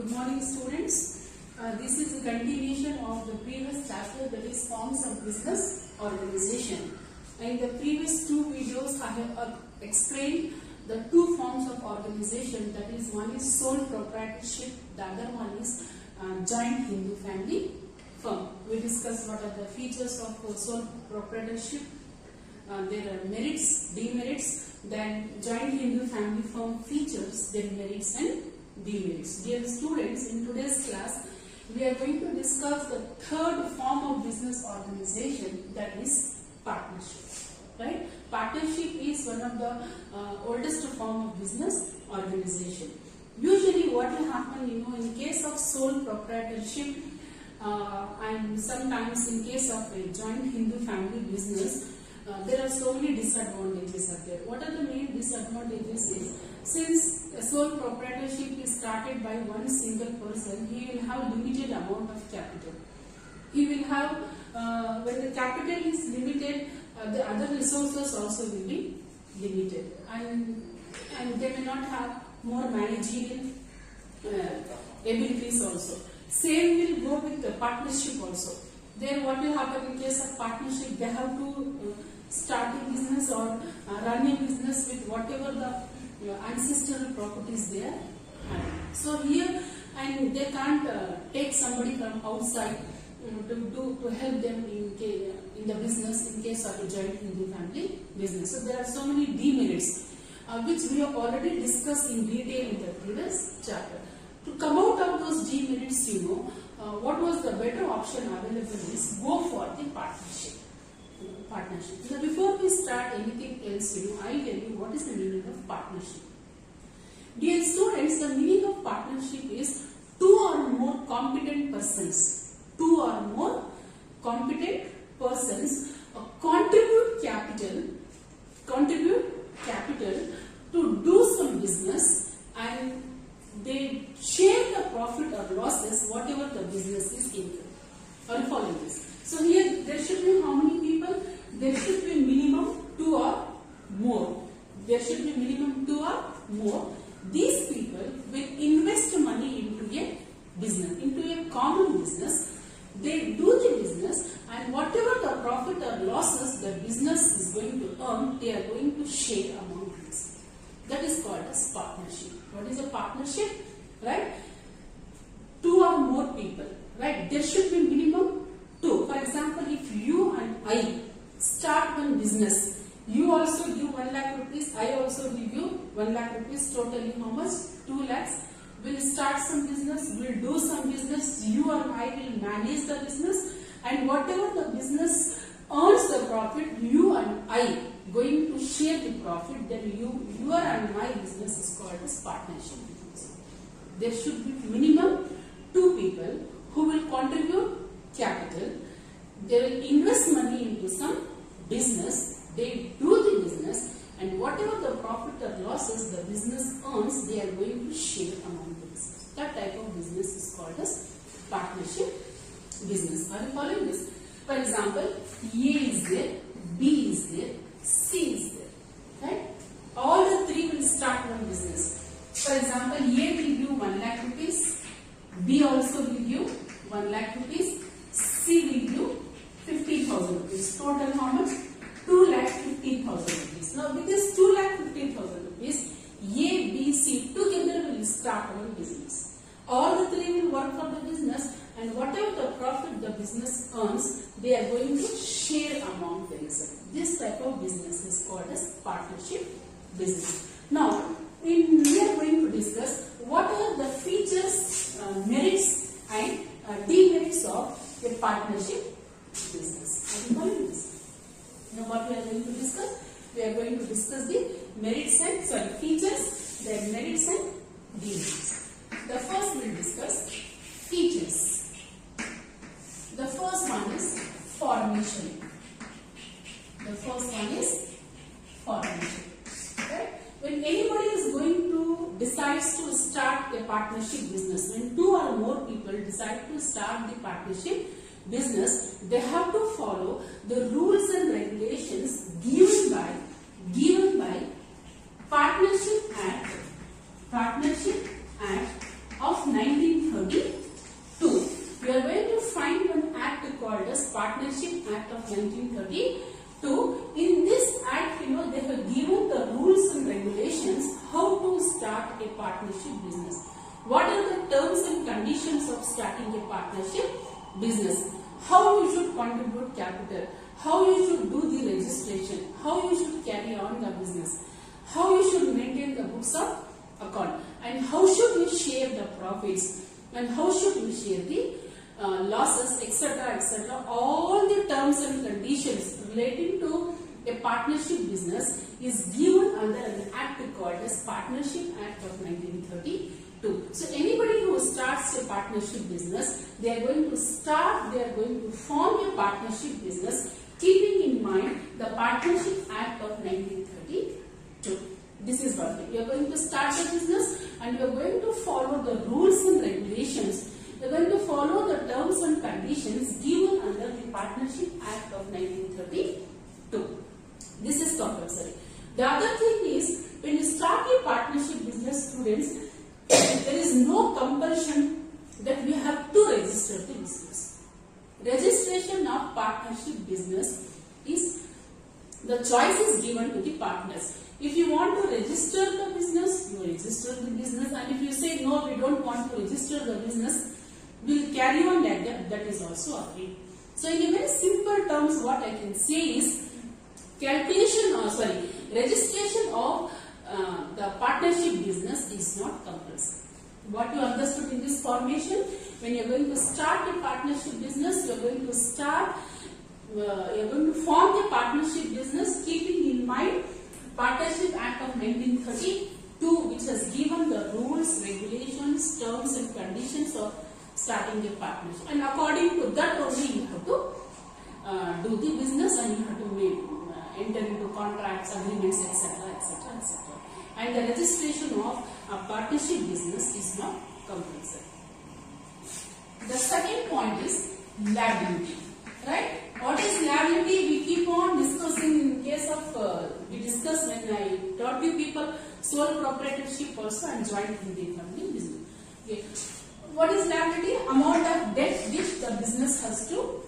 Good morning, students. This is a continuation of the previous chapter, that is forms of business organization. In the previous two videos, I have explained the two forms of organization, that is, one is sole proprietorship, the other one is joint Hindu family firm. We discussed what are the features of sole proprietorship. There are merits, demerits, then joint Hindu family firm features, then merits and demerits. Dear students, in today's class, we are going to discuss the third form of business organization, that is partnership. Right? Partnership is one of the oldest form of business organization. Usually what will happen, in case of sole proprietorship and sometimes in case of a joint Hindu family business, there are so many disadvantages are there. What are the main disadvantages is, since a sole proprietorship is started by one single person, he will have limited amount of capital. He will have, when the capital is limited, the other resources also will be limited, and they may not have more managerial abilities also. Same will go with the partnership also. There what will happen in case of partnership, they have to start a business or run a business with whatever the ancestral properties they are having. So here, and they can't take somebody from outside to help them in the business in case of a joint Hindu family business. So there are so many demerits which we have already discussed in detail in the previous chapter. To come out of those demerits, what was the better option available is go for the partnership. Now before we start anything else, I will tell you what is the meaning of partnership. Dear students, the meaning of partnership is two or more competent persons. Two or more competent persons contribute capital to do some business, and they share the profit or losses whatever the business is incurred. Are you following this? So here there should be how many people? There should be minimum two or more. There should be minimum two or more. These people will invest money into a business, into a common business. They do the business, and whatever the profit or losses the business is going to earn, they are going to share among these. That is called as partnership. What is a partnership? Right? Two or more people. Right? There should be minimum two. For example, if you and I start one business, you also give 1 lakh rupees, I also give you 1 lakh rupees, totally how much? 2 lakhs. We'll start some business, we'll do some business, you and I will manage the business, and whatever the business earns the profit, you and I going to share the profit, then your and my business is called as partnership business. There should be minimum two people who will contribute capital, they will invest money into some business, they do the business, and whatever the profit or losses the business earns, they are going to share among the business. That type of business is called as partnership business. Are you following this? For example, A is there, B is there, C is there. Right? All the three will start one business. For example, A will give 1 lakh rupees, B also will give 1 lakh rupees, C will give 50,000 rupees. Total how much? 2,15,000 rupees. Now with this 2,15,000 rupees, A, B, C together will start one business. All the three will work for the business, and whatever the profit the business earns, they are going to share among themselves. This type of business is called as partnership business. Now, we are going to discuss what are the features, merits and demerits of a partnership business. Are you following this? Now what we are going to discuss? We are going to discuss the merits and features, then merits and demerits. The first we will discuss features. The first one is formation. The first one is formation. Right? When anybody is going to decides to start a partnership business, when two or more people decide to start the partnership business, they have to follow the rules and regulations given by Partnership Act of 19 Partnership Act of 1932. In this act, they have given the rules and regulations how to start a partnership business. What are the terms and conditions of starting a partnership business? How you should contribute capital, how you should do the registration, how you should carry on the business, how you should maintain the books of account, and how should you share the profits, and how should you share the losses, etc., etc. All the terms and conditions relating to a partnership business is given under an act called as Partnership Act of 1932. So anybody who starts a partnership business, they are going to form a partnership business keeping in mind the Partnership Act of 1932. This is what you are going to start a business, and you are going to follow the rules and regulations. You are going to follow the terms and conditions given under the Partnership Act of 1932. This is compulsory. The other thing is, when you start a partnership business, students, there is no compulsion that we have to register the business. Registration of partnership business is, the choice is given to the partners. If you want to register the business, you register the business, and if you say no, we don't want to register the business, we'll carry on like that. That is also agreed. So in a very simple terms, what I can say is, registration of the partnership business is not compulsory. What you understood in this formation, when you are going to start a partnership business, you are going to form the partnership business keeping in mind Partnership Act of 1932, which has given the rules, regulations, terms and conditions of starting a partnership, and according to that only you have to do the business, and you have to enter into contracts, agreements, etc., etc., etc. And the registration of a partnership business is not compulsory. The second point is liability. Right? What is liability? We keep on discussing in case of, we discussed when I taught you people sole proprietorship also and joint limited company business. Okay. What is liability? Amount of debt which the business has to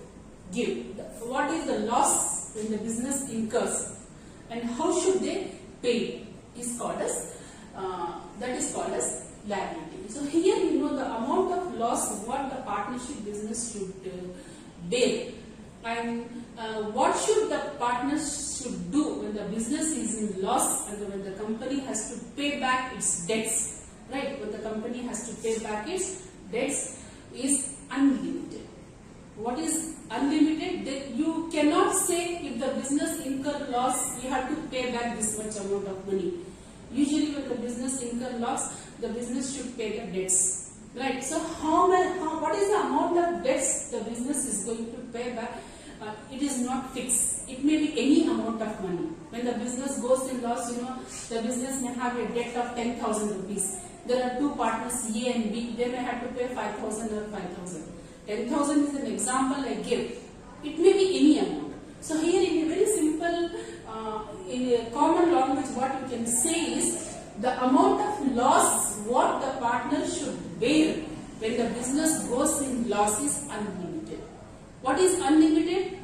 give. What is the loss when the business incurs, and how should they pay is called as, that is called as liability. So here the amount of loss what the partnership business should bear, and what should the partners should do when the business is in loss and when the company has to pay back its debts. Right? When the company has to pay back its debts is unlimited. What is unlimited? That you cannot say if the business incur loss, you have to pay back this much amount of money. Usually when the business incur loss, the business should pay the debts. Right? So what is the amount of debts the business is going to pay back? It is not fixed. It may be any amount of money. When the business goes in loss, the business may have a debt of 10,000 rupees. There are two partners, A and B. They may have to pay 5,000 or 5,000. 10,000 is an example I gave. It may be any amount. So here in a very simple, in a common language, what you can say is the amount of loss what the partner should bear when the business goes in loss is unlimited. What is unlimited?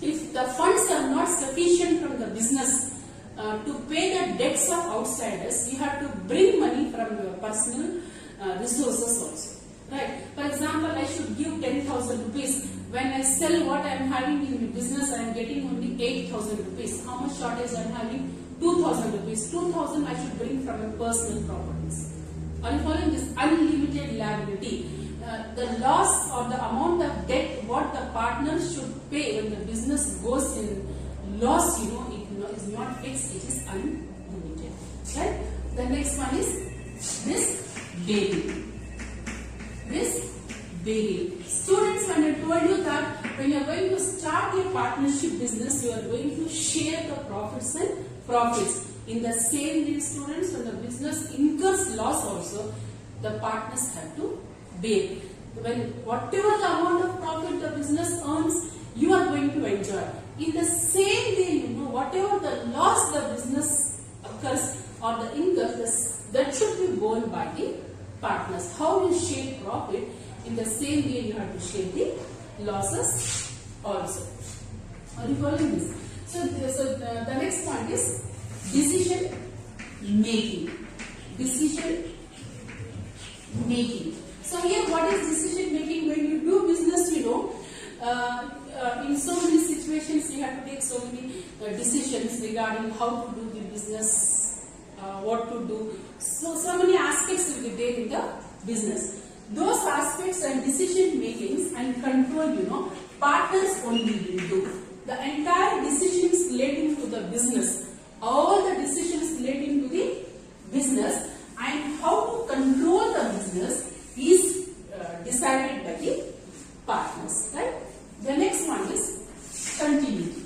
If the funds are not sufficient from the business to pay the debts of outsiders, you have to bring money from your personal resources also. Right? For example, I should give 10,000 rupees. When I sell what I am having in the business, I am getting only 8,000 rupees. How much shortage I am having? 2,000 rupees. 2,000 I should bring from my personal properties. Are you following this? Unlimited liability. The loss or the amount of debt what the partner should pay when the business goes in loss, it is not fixed, it is unlimited. Right? The next one is risk bearing. Risk bearing. Students, when I told you that when you are going to start a partnership business, you are going to share the profits and profits. In the same way, students, when the business incurs loss also, the partners have to bear. When whatever the amount of profit the business earns, you are going to enjoy. In the same way, whatever the loss the business occurs or the incurs, that should be borne by the partners. How you share profit, in the same way you have to share the losses also. Are you following this? So the next point is decision making. Decision making. So here, what is decision making? When you do business, you know, in so many situations you have to take so many decisions regarding how to do the business, what to do. So many aspects will be there in the business. Those aspects and decision makings and control, you know, partners only will do. The entire decisions relating to the business, all the decisions relating to the business and how to control the business is decided by the partners, right? The next one is continuity.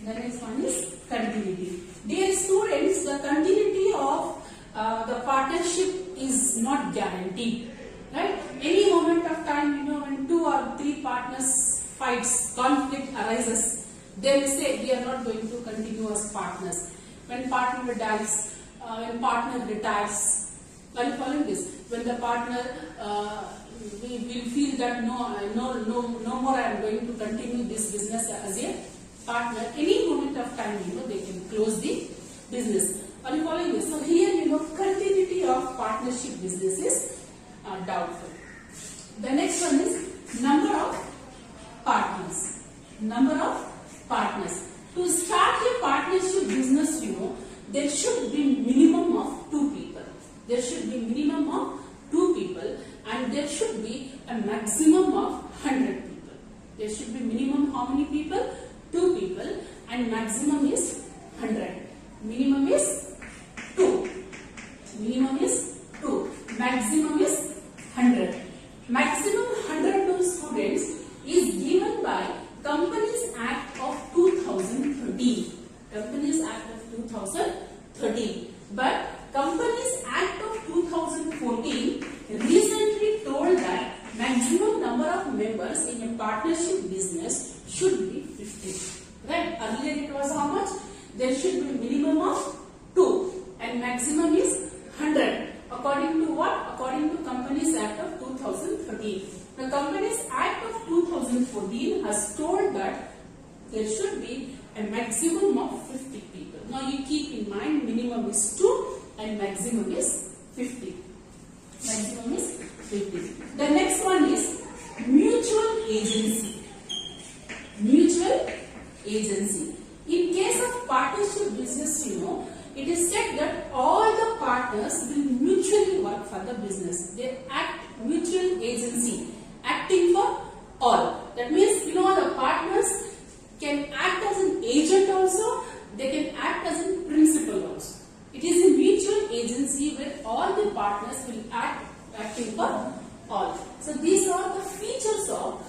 The next one is continuity. Dear students, the continuity of the partnership is not guaranteed, right? Any moment of time, you know, when 2 or 3 partners fights, conflict arises, they will say we are not going to continue as partners. When partner dies, when partner retires, are you following this? When the partner will feel that no more I am going to continue this business as a partner, any moment of time, you know, they can close the business. Are you following this? So here, you know, continuity of partnership business is doubtful. The next one is number of partners. Number of partners. To start a partnership business, you know, there should be minimum of 2 people. There should be minimum of 2 people and there should be a maximum of 100 people. There should be minimum how many people? 2 people and maximum is 100. Minimum is 2. Minimum is 2. Maximum is 100. Maximum 100 to students is given by Companies Act of 2013. Companies Act of 2013. But Companies Act of 2014 recently told that maximum number of members in a partnership business should be 50. Right? Earlier it was how much? There should be minimum of 2 and maximum is 100. According to what? According to Companies Act of 2013. The Companies Act of 2014 has told that there should be a maximum of 50 people. Now you keep in mind minimum is 2 and maximum is 50. Maximum is 50. The next one is mutual agency. Mutual agency. In case of partnership business, you know, it is said that all the partners will mutually work for the business. They act mutual agency, acting for all. That means, you know, the partners can act as an agent also, they can act as a principal also. It is a mutual agency where all the partners will acting for all. So these are the features of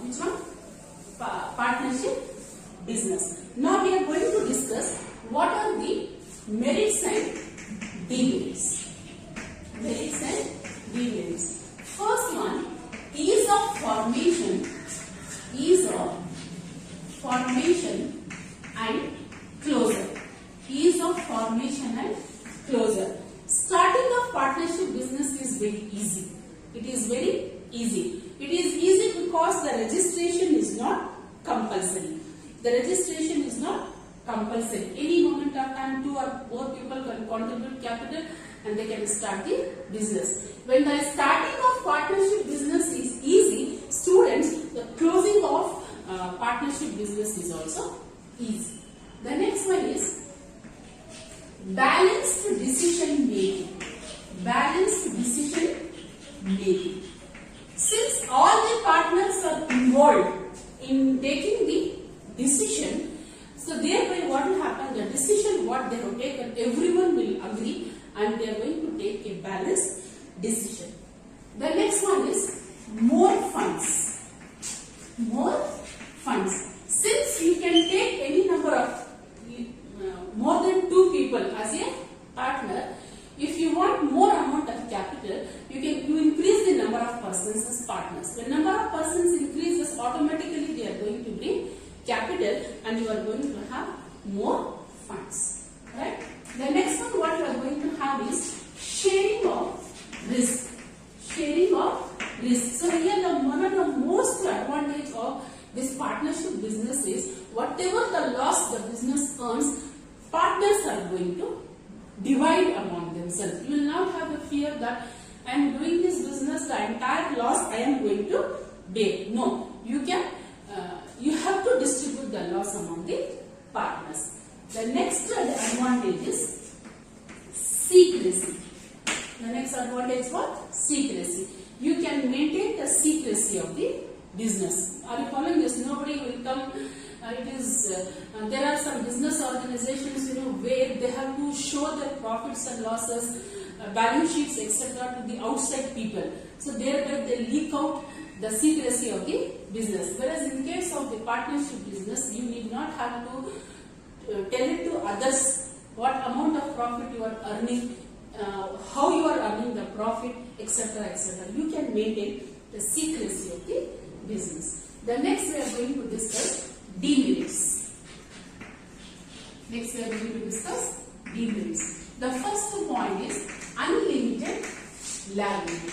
which one? Partnership business. Now we are going to discuss what are the merits and demerits. Merits and demerits. First one, ease of formation. Ease of formation and closure. Ease of formation and closure. Starting of partnership business is very easy. It is very easy. It is easy because the registration is not compulsory. The registration is not compulsory. Any moment of time, 2 or more people can contribute capital and they can start the business. When the starting of partnership business is easy, students, the closing of partnership business is also easy. The next one is balanced decision making. Balanced decision making. Since all the partners are involved in taking the decision, so thereby what will happen, the decision what they have taken, everyone will agree and they are going to take a balanced decision. The next one is more funds. More funds. Since you can take any number of more than 2 people as a partner, if you want more amount of capital, you increase the number of persons as partners. When number of persons increases, automatically they are going to bring capital and you are going to have more funds. Right? The next one what you are going to have is sharing of risk. Sharing of risk. So here one of the most advantageous this partnership business is whatever the loss the business earns, partners are going to divide among themselves. You will not have a fear that I am doing this business, the entire loss I am going to bear. No, you have to distribute the loss among the partners. The next advantage is secrecy. The next advantage is what? Secrecy. You can maintain the secrecy of the business. Are you following this? Nobody will come. There are some business organizations, where they have to show their profits and losses, balance sheets, etc. to the outside people. So thereby they leak out the secrecy of the business. Whereas in case of the partnership business, you need not have to tell it to others what amount of profit you are earning, how you are earning the profit, etc. etc. You can maintain the secrecy of the business. The next we are going to discuss demerits. Next we are going to discuss demerits. The first point is unlimited liability.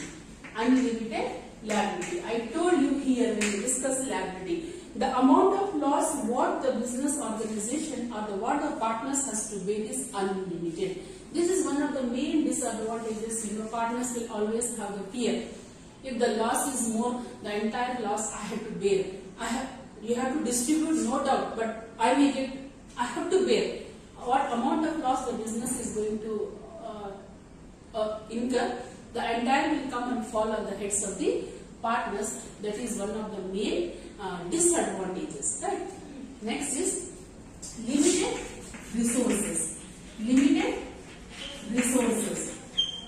Unlimited liability. I told you here when we discuss liability, the amount of loss what the business organization or what the partners has to bear is unlimited. This is one of the main disadvantages. Partners will always have a fear. If the loss is more, the entire loss I have to bear. You have to distribute, no doubt, but I have to bear. What amount of loss the business is going to incur, the entire will come and fall on the heads of the partners. That is one of the main disadvantages. Right? Next is limited resources. Limited resources.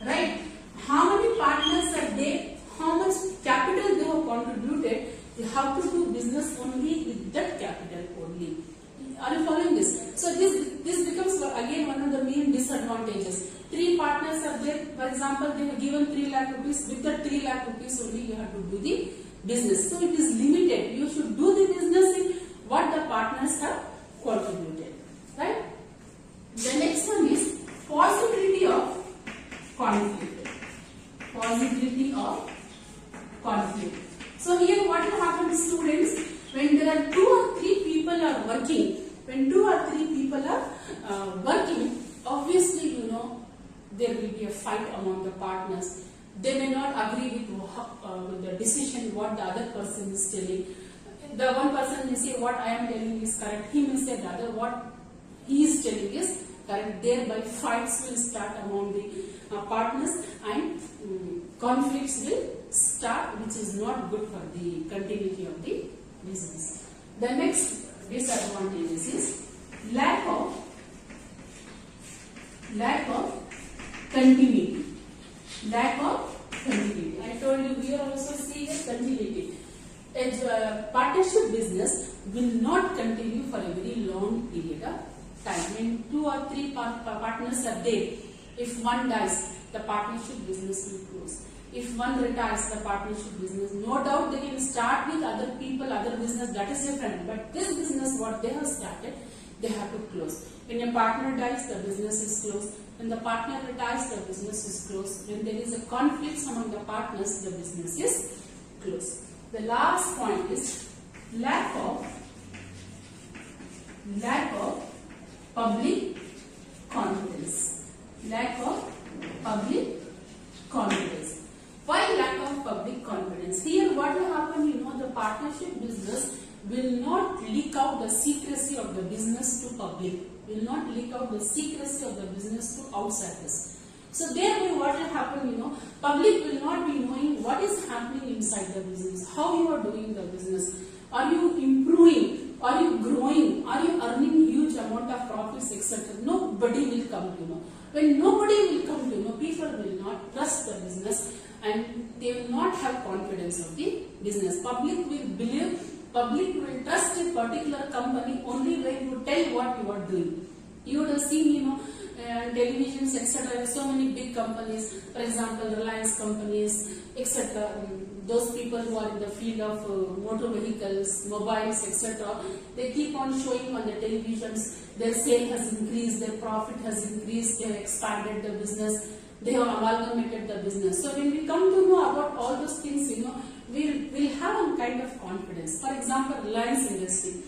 Right? How many partners are there? How much capital they have contributed? They have to do business only with that capital only. Are you following this? So this becomes again one of the main disadvantages. 3 partners are there. For example, they have given 3 lakh rupees. With that 3 lakh rupees only you have to do the business. So it is limited. You should do the business in what the partners have contributed. Right? The next one is possibility of conflict. Possibility of conflict. So here what will happen, students, when there are 2 or 3 people are working, obviously there will be a fight among the partners. They may not agree with the decision what the other person is telling. The one person may say what I am telling is correct. He may say the other what he is telling is correct. Thereby fights will start among the partners and conflicts will start, which is not good for the continuity of the business. The next disadvantage is lack of continuity. Lack of continuity. I told you we are also seeing a continuity. A partnership business will not continue for a very long period of time. When 2 or 3 partners are there, if one dies, the partnership business will close. If one retires, the partnership business, no doubt they can start with other people, other business, that is different. But this business, what they have started, they have to close. When a partner dies, the business is closed. When the partner retires, the business is closed. When there is a conflict among the partners, the business is closed. The last point is lack of public confidence. Lack of public confidence. Why lack of public confidence? Here what will happen, the partnership business will not leak out the secrecy of the business to public. Will not leak out the secrecy of the business to outsiders. So thereby what will happen, public will not be knowing what is happening inside the business, how you are doing the business. Are you improving? Are you growing? Are you earning huge amount of profits, etc.? Nobody will come to know. When nobody will come to know, people will not trust the business and they will not have confidence of the business. Public will believe, public will trust a particular company only when you tell what you are doing. You would have seen, televisions, etc. So many big companies, for example, Reliance companies, etc. Those people who are in the field of motor vehicles, mobiles, etc. They keep on showing on the televisions. Their sale has increased, their profit has increased, they have expanded the business, they have amalgamated the business. So when we come to know about all those things, we'll have a kind of confidence. For example, Reliance Industry.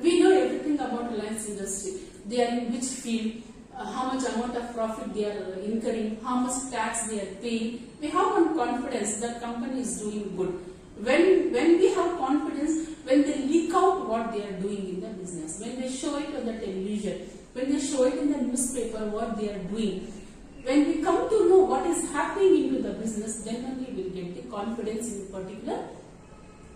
We know everything about Reliance Industry. They are in which field, how much amount of profit they are incurring, how much tax they are paying. We have one confidence that company is doing good. When we have confidence, when they leak out what they are doing in the business, when they show it on the television, when they show it in the newspaper what they are doing, when we come to know what is happening into the business, then only we will get the confidence in a particular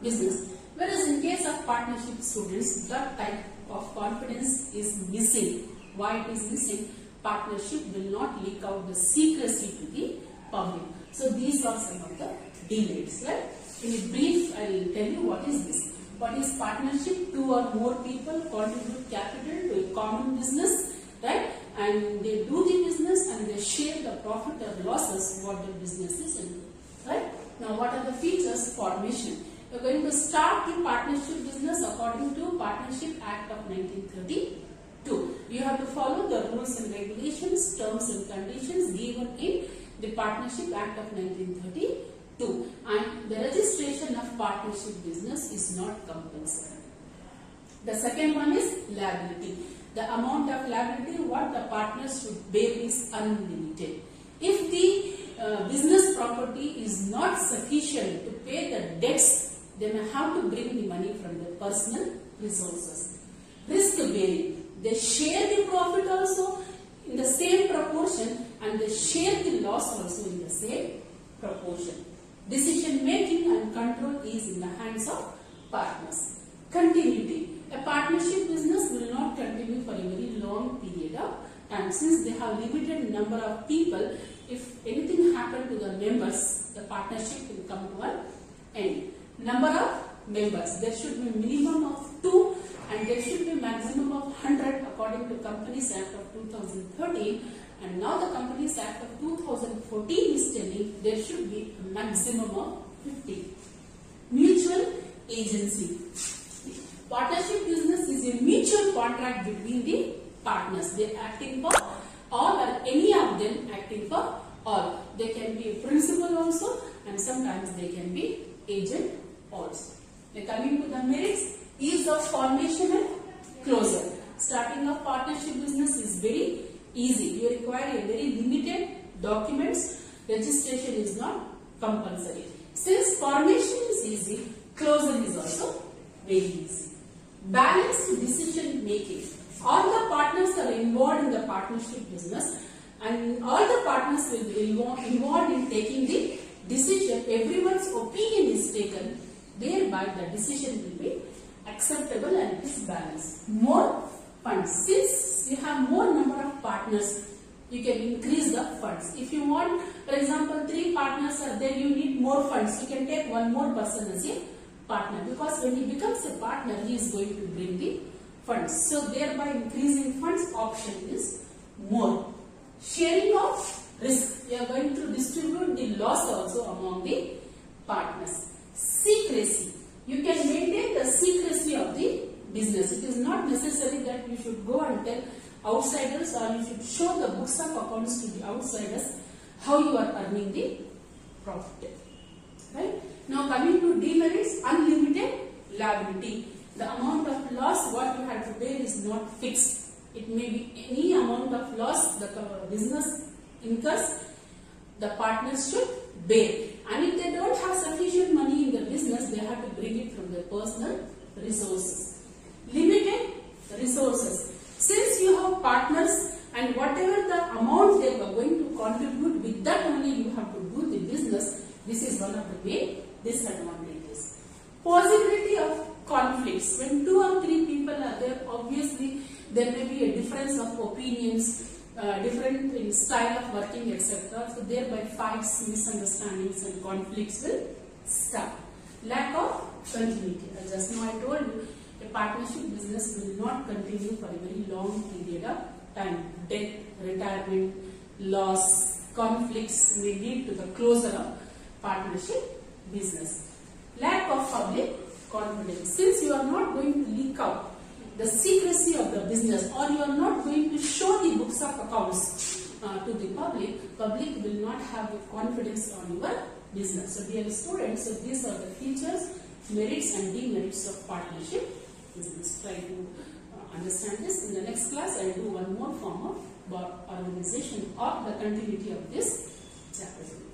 business. Whereas in case of partnership students, that type of confidence is missing. Why it is missing? Partnership will not leak out the secrecy to the public. So these are some of the demerits. Right? In brief, I will tell you what is this. What is partnership? Two or more people contribute capital to a common business, right? And they do the business and they share the profit or losses what the business is into, right? Now, what are the features? Formation. We are going to start the partnership business according to Partnership Act of 1932. You have to follow the rules and regulations, terms and conditions given in the Partnership Act of 1932. And the registration of partnership business is not compulsory. The second one is liability. The amount of liability what the partners should bear is unlimited. If the business property is not sufficient to pay the debts, then I have to bring the money from the personal resources. Risk bearing. They share the profit also in the same proportion and they share the loss also in the same proportion. Decision making and control is in the hands of partners. Continuity. A partnership business will not continue for a very long period of time. Since they have limited number of people, if anything happens to the members, the partnership will come to an end. Number of members. There should be minimum of 2 and there should be maximum of 100 according to Companies Act of 2013. And now the Companies Act of 2014 is telling there should be a maximum of 50. Mutual agency. Partnership business is a mutual contract between the partners. They are acting for all or any of them acting for all. They can be a principal also and sometimes they can be agent also. Now coming to the merits, ease of formation and closure. Starting of partnership business is very easy. You require a very limited documents. Registration is not compulsory. Since formation is easy, closure is also very easy. Balanced decision making. All the partners are involved in the partnership business and all the partners will be involved in taking the decision. Everyone's opinion is taken. Thereby the decision will be acceptable and it is balanced. More funds. Since you have more number of partners, you can increase the funds. If you want, for example, 3 partners are there, you need more funds. You can take one more person as a partner because when he becomes a partner, he is going to bring the funds. So thereby increasing funds option is more. Sharing of risk. You are going to distribute the loss also among the partners. Secrecy. You can maintain the secrecy of the business. It is not necessary that you should go and tell outsiders or you should show the books of accounts to the outsiders how you are earning the profit. Right? Now coming to demerits, unlimited liability. The amount of loss what you have to bear is not fixed. It may be any amount of loss the business incurs, the partners should bear. And if they don't have sufficient money in the business, they have to bring it from their personal resources. Limited resources. Since you have partners and whatever the amount they are going to contribute, with that only you have to do the business. This is one of the main disadvantages. Possibility of conflicts. When 2 or 3 people are there, obviously there may be a difference of opinions, different in style of working, etc. So thereby fights, misunderstandings and conflicts will start. Lack of continuity. As just now I told you, a partnership business will not continue for a very long period of time. Death, retirement, loss, conflicts may lead to the closure of partnership business. Lack of public confidence. Since you are not going to leak out the secrecy of the business or you are not going to show the books of accounts to the public will not have the confidence on your business. So dear students, so these are the features, merits and demerits of partnership business. Try to understand this. In the next class, I will do one more form of organization or the continuity of this chapter.